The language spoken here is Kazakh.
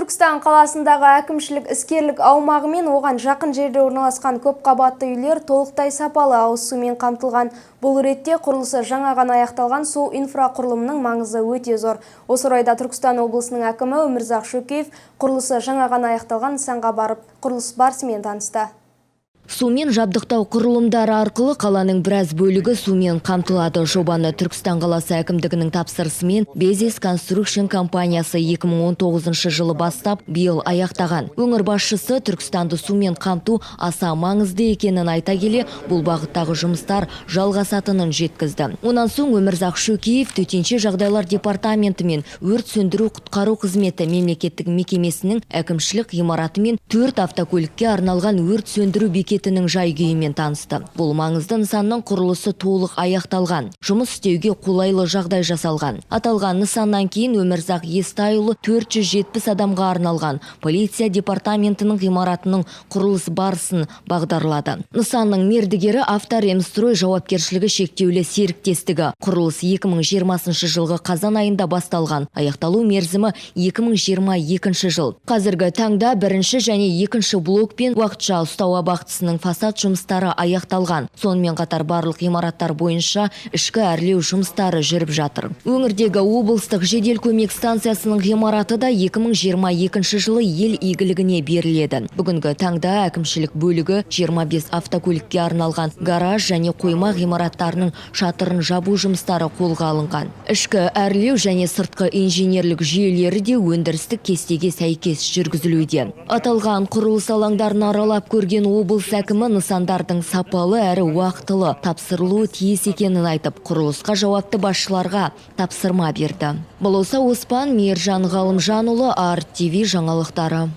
Түркістан қаласындағы әкімшілік іскерлік аумағы мен оған жақын жерде орналасқан көп қабатты үйлер толықтай сапалы ауыз сумен қамтылған. Бұл ретте құрылысы жаңа ғана аяқталған су инфрақұрылымының маңызы өте зор. Осы орайда Түркістан облысының әкімі Өмірзақ Шөкеев құрылысы жаңа ғана аяқталған нысанға барып, құрылыс барысымен танысты. Сумен жабдықтау құрылымдары арқылы қаланың біраз бөлігі сумен қамтылады. Жобаны Түркістан қаласы әкімдігінің тапсырысымен Безис Construction компаниясы 2019 жылы бастап биыл аяқтаған. Өңір басшысы Түркістанды сумен қамту аса маңызды екенін айта келе, бұл бағыттағы жұмыстар жалғасатынын жеткізді. Онан соң Өмірзақ Шөкеев төтенше жағдайлар департаменті мен өрт сөндіру құтқару қызметі мемлекеттік мекемесінің әкімшілік ғимараты мен 4 автокөлікке арналған өрт сөндіру бекетінің жай-күйімен танысты. Бұл маңызды нысанның құрылысы толық аяқталған. Жұмыс істеуге қолайлы жағдай жасалған. Аталған нысаннан кейін Өмірзақ Естайұлы 470 адамға арналған полиция департаментінің ғимаратының құрылыс барысын бағдарлады. Нысанның мердігері Авторемстрой жауапкершілігі шектеулі серіктестігі. Құрылыс 2020 жылғы қазан айында басталған. Аяқталу мерзімі 2022 жыл. Қазіргі таңда бірінші және екінші блокпен уақытша ұстау абақтысының фасад жұмыстары аяқталған. Сонымен қатар барлық ғимараттар бойынша ішкі әрлеу жұмыстары жүріп жатыр. Өңірдегі облыстық жедел көмек станциясының ғимараты да 2022 жылы ел игілігіне беріледі. Бүгінгі таңда әкімшілік бөлігі 25 автокөлікке арналған гараж және қойма ғимараттарының шатырын жабу жұмыстары қолға алынған. Ішкі әрлеу және сыртқы инженерлік жүйелері де өндірістік кестеге сәйкес жүргізілуде. Аталған құрылыс алаңдарын аралап көрген облыс әкімі нысандардың сапалы әрі уақытылы тапсырылуы тиіс екенін айтып, құрылысқа жауапты басшыларға тапсырма берді. Болса Оспан Мейіржан Ғалымжанұлы, Арт ТВ жаңалықтары.